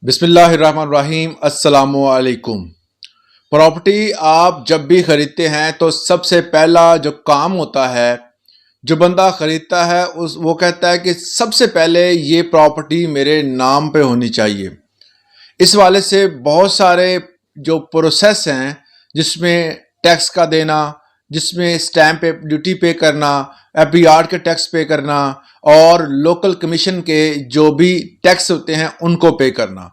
बिस्मिल्लाहिर्रहमानिर्रहीम। अस्सलामु अलैकुम। प्रॉपर्टी आप जब भी खरीदते हैं तो सबसे पहला जो काम होता है, जो बंदा खरीदता है वो कहता है कि सबसे पहले ये प्रॉपर्टी मेरे नाम पे होनी चाहिए। इस वाले से बहुत सारे जो प्रोसेस हैं, जिसमें टैक्स का देना, जिसमें स्टैम्प ड्यूटी पे करना, एफबीआर के टैक्स पे करना और लोकल कमीशन के जो भी टैक्स होते हैं उनको पे करना,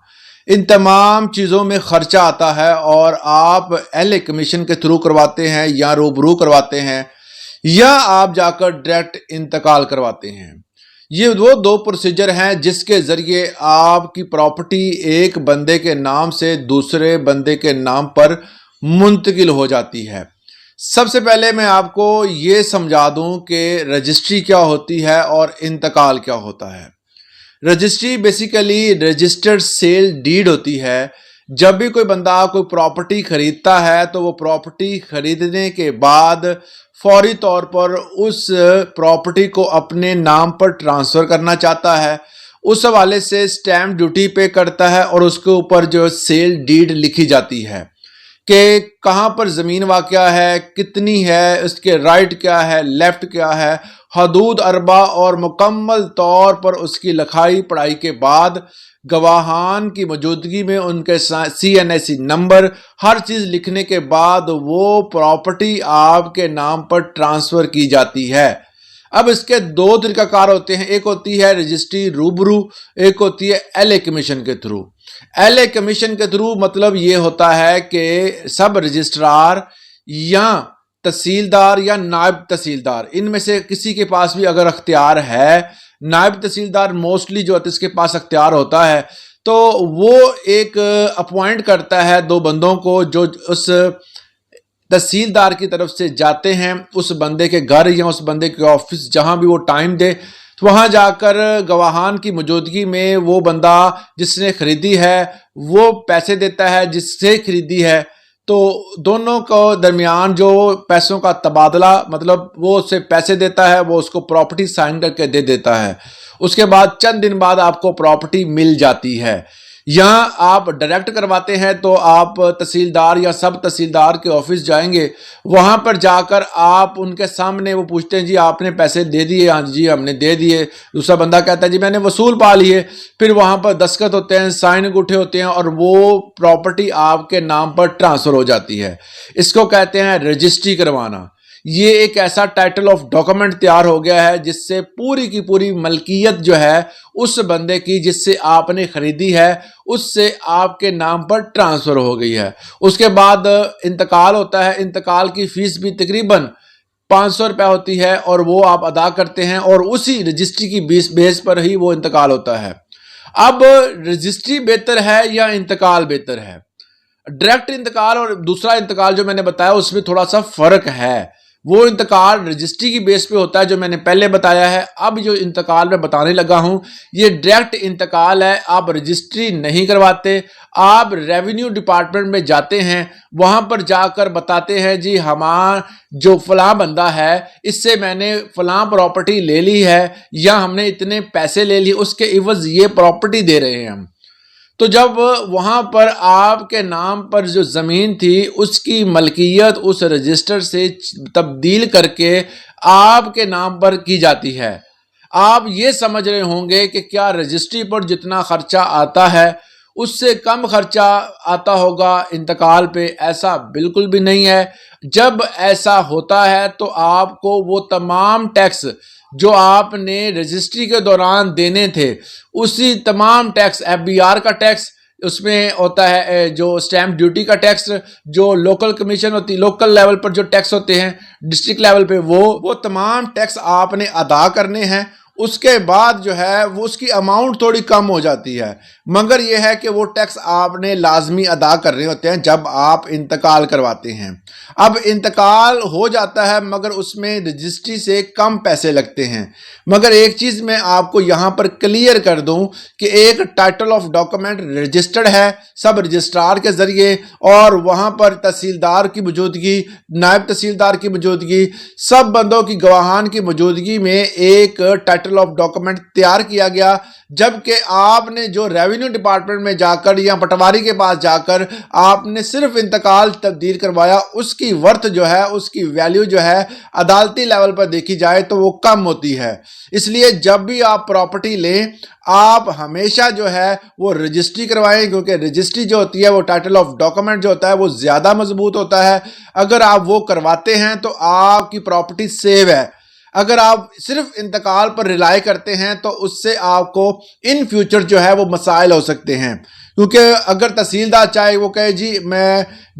इन तमाम चीज़ों में खर्चा आता है। और आप एल कमीशन के थ्रू करवाते हैं या रूबरू करवाते हैं या आप जाकर डायरेक्ट इंतकाल करवाते हैं। ये वो दो प्रोसीजर हैं जिसके ज़रिए आपकी प्रॉपर्टी एक बंदे के नाम से दूसरे बंदे के नाम पर मुंतकिल हो जाती है। सबसे पहले मैं आपको ये समझा दूं कि रजिस्ट्री क्या होती है और इंतकाल क्या होता है। Registry basically registered sale deed होती है। जब भी कोई बंदा कोई प्रॉपर्टी खरीदता है तो वो प्रॉपर्टी खरीदने के बाद फौरी तौर पर उस प्रॉपर्टी को अपने नाम पर ट्रांसफ़र करना चाहता है। उस हवाले से स्टैम्प ड्यूटी पे करता है और उसके ऊपर जो सेल डीड लिखी जाती है कि कहाँ पर ज़मीन वाक़या है, कितनी है, उसके राइट क्या है, लेफ़्ट क्या है, हदूद अरबा, और मुकम्मल तौर पर उसकी लिखाई पढ़ाई के बाद गवाहान की मौजूदगी में उनके CNAC नंबर हर चीज़ लिखने के बाद वो प्रॉपर्टी आपके नाम पर ट्रांसफ़र की जाती है। अब इसके दो तरीक़ाकार होते हैं, एक होती है रजिस्ट्री रूबरू, एक होती है LA कमीशन के थ्रू। LA कमीशन के थ्रू मतलब ये होता है कि सब रजिस्ट्रार या तहसीलदार या नायब तहसीलदार, इनमें से किसी के पास भी अगर अख्तियार है, नायब तहसीलदार मोस्टली जो इसके पास अख्तियार होता है, तो वो एक अपॉइंट करता है दो बंदों को जो उस तहसीलदार की तरफ से जाते हैं उस बंदे के घर या उस बंदे के ऑफिस, जहां भी वो टाइम दे, तो वहां जाकर गवाहान की मौजूदगी में वो बंदा जिसने खरीदी है वो पैसे देता है जिससे खरीदी है। तो दोनों को दरमियान जो पैसों का तबादला, मतलब वो उससे पैसे देता है, वो उसको प्रॉपर्टी साइन करके दे देता है। उसके बाद चंद दिन बाद आपको प्रॉपर्टी मिल जाती है। यहाँ आप डायरेक्ट करवाते हैं तो आप तहसीलदार या सब तहसीलदार के ऑफिस जाएंगे, वहाँ पर जाकर आप उनके सामने वो पूछते हैं जी आपने पैसे दे दिए? हाँ जी हमने दे दिए। दूसरा बंदा कहता है जी मैंने वसूल पा लिए। फिर वहाँ पर दस्तखत होते हैं, साइन अंगूठे होते हैं और वो प्रॉपर्टी आपके नाम पर ट्रांसफ़र हो जाती है। इसको कहते हैं रजिस्ट्री करवाना। ये एक ऐसा टाइटल ऑफ डॉक्यूमेंट तैयार हो गया है जिससे पूरी की पूरी मलकियत जो है उस बंदे की जिससे आपने खरीदी है उससे आपके नाम पर ट्रांसफ़र हो गई है। उसके बाद इंतकाल होता है। इंतकाल की फ़ीस भी तकरीबन 500 रुपये होती है और वो आप अदा करते हैं और उसी रजिस्ट्री की बेस पर ही वो इंतकाल होता है। अब रजिस्ट्री बेहतर है या इंतकाल बेहतर है? डायरेक्ट इंतकाल और दूसरा इंतकाल जो मैंने बताया उसमें थोड़ा सा फ़र्क है। वो इंतकाल रजिस्ट्री की बेस पे होता है जो मैंने पहले बताया है। अब जो इंतकाल मैं बताने लगा हूं ये डायरेक्ट इंतकाल है। आप रजिस्ट्री नहीं करवाते, आप रेवेन्यू डिपार्टमेंट में जाते हैं, वहां पर जाकर बताते हैं जी हमारा जो फलां बंदा है इससे मैंने फलां प्रॉपर्टी ले ली है या हमने इतने पैसे ले लिए, उसके इवज़ ये प्रॉपर्टी दे रहे हैं हम। तो जब वहाँ पर आपके नाम पर जो ज़मीन थी उसकी मलकियत उस रजिस्टर से तब्दील करके आपके नाम पर की जाती है। आप ये समझ रहे होंगे कि क्या रजिस्ट्री पर जितना खर्चा आता है उससे कम खर्चा आता होगा इंतकाल पे? ऐसा बिल्कुल भी नहीं है। जब ऐसा होता है तो आपको वो तमाम टैक्स जो आपने रजिस्ट्री के दौरान देने थे उसी तमाम टैक्स, FBR का टैक्स, उसमें होता है जो स्टैम्प ड्यूटी का टैक्स, जो लोकल कमीशन होती, लोकल लेवल पर जो टैक्स होते हैं, डिस्ट्रिक्ट लेवल पे वो तमाम टैक्स आपने अदा करने हैं। उसके बाद जो है वो उसकी अमाउंट थोड़ी कम हो जाती है, मगर यह है कि वो टैक्स आपने लाजमी अदा कर रहे होते हैं जब आप इंतकाल करवाते हैं। अब इंतकाल हो जाता है मगर उसमें रजिस्ट्री से कम पैसे लगते हैं। मगर एक चीज़ मैं आपको यहाँ पर क्लियर कर दूँ कि एक टाइटल ऑफ डॉक्यूमेंट रजिस्टर्ड है सब रजिस्ट्रार के ज़रिए और वहाँ पर तहसीलदार की मौजूदगी, नायब तहसीलदार की मौजूदगी, सब बंदों की गवाहान की मौजूदगी में एक टाइटल ऑफ डॉक्यूमेंट तैयार किया गया, जबकि आपने जो रेवेन्यू डिपार्टमेंट में जाकर या पटवारी के पास जाकर आपने सिर्फ इंतकाल तब्दील करवाया, उसकी वर्थ जो है, उसकी वैल्यू जो है अदालती लेवल पर देखी जाए तो वो कम होती है। इसलिए जब भी आप प्रॉपर्टी लें, आप हमेशा जो है वो रजिस्ट्री करवाएं, क्योंकि रजिस्ट्री जो होती है वो टाइटल ऑफ डॉक्यूमेंट जो होता है वो ज़्यादा मजबूत होता है। अगर आप वो करवाते हैं तो आपकी प्रॉपर्टी सेव है। अगर आप सिर्फ इंतकाल पर रिलाई करते हैं तो उससे आपको इन फ्यूचर जो है वो मसाइल हो सकते हैं, क्योंकि अगर तहसीलदार चाहे वो कहे जी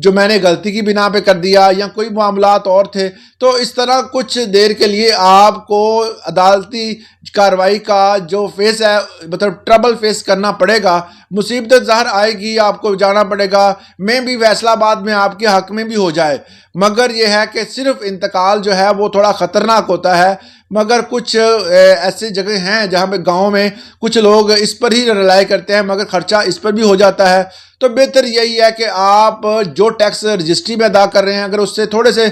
मैंने गलती की बिना पे कर दिया या कोई मामलात और थे, तो इस तरह कुछ देर के लिए आपको अदालती कार्रवाई का जो फेस है, मतलब ट्रबल फेस करना पड़ेगा, मुसीबत ज़ाहिर आएगी, आपको जाना पड़ेगा। में भी फैसलाबाद में आपके हक में भी हो जाए, मगर यह है कि सिर्फ इंतकाल जो है वो थोड़ा ख़तरनाक होता है। मगर कुछ ऐसे जगह हैं जहाँ पे गाँव में कुछ लोग इस पर ही रिलाई करते हैं, मगर खर्चा इस पर भी हो जाता है। तो बेहतर यही है कि आप जो टैक्स रजिस्ट्री में अदा कर रहे हैं, अगर उससे थोड़े से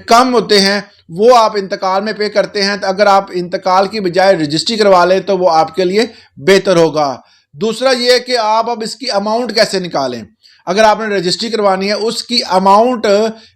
कम होते हैं वो आप इंतकाल में पे करते हैं, तो अगर आप इंतकाल की बजाय रजिस्ट्री करवा लें तो वो आपके लिए बेहतर होगा। दूसरा ये है कि आप अब इसकी अमाउंट कैसे निकालें। अगर आपने रजिस्ट्री करवानी है, उसकी अमाउंट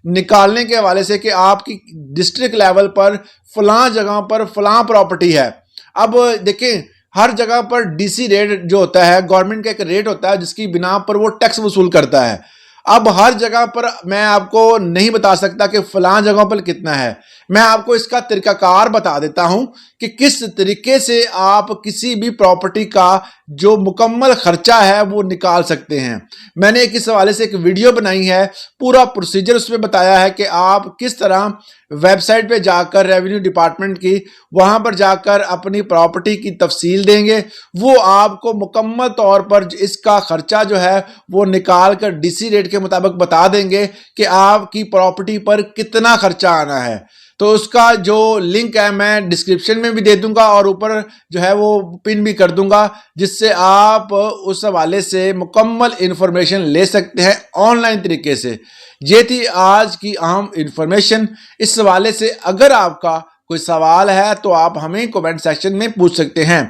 निकालने के हवाले से कि आपकी डिस्ट्रिक्ट लेवल पर फलां जगह पर फलां प्रॉपर्टी है। अब देखें, हर जगह पर डीसी रेट जो होता है, गवर्नमेंट का एक रेट होता है जिसकी बिना पर वो टैक्स वसूल करता है। अब हर जगह पर मैं आपको नहीं बता सकता कि फलां जगह पर कितना है। मैं आपको इसका तरीकाकार बता देता हूं कि किस तरीके से आप किसी भी प्रॉपर्टी का जो मुकम्मल खर्चा है वो निकाल सकते हैं। मैंने इस हवाले से एक वीडियो बनाई है, पूरा प्रोसीजर उसमें बताया है कि आप किस तरह वेबसाइट पे जाकर रेवेन्यू डिपार्टमेंट की, वहां पर जाकर अपनी प्रॉपर्टी की तफसील देंगे, वो आपको मुकम्मल तौर पर इसका खर्चा जो है वो निकाल कर डीसी रेट के मुताबिक बता देंगे कि आपकी प्रॉपर्टी पर कितना खर्चा आना है। तो उसका जो लिंक है मैं डिस्क्रिप्शन में भी दे दूंगा और ऊपर जो है वो पिन भी कर दूंगा, जिससे आप उस हवाले से मुकम्मल इंफॉर्मेशन ले सकते हैं ऑनलाइन तरीके से। ये थी आज की अहम इंफॉर्मेशन। इस हवाले से अगर आपका कोई सवाल है तो आप हमें कमेंट सेक्शन में पूछ सकते हैं।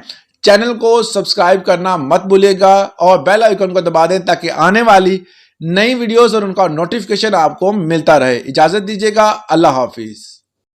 चैनल को सब्सक्राइब करना मत भूलिएगा और बेल आइकन को दबा दें ताकि आने वाली नई वीडियोस और उनका नोटिफिकेशन आपको मिलता रहे। इजाजत दीजिएगा। अल्लाह हाफिज।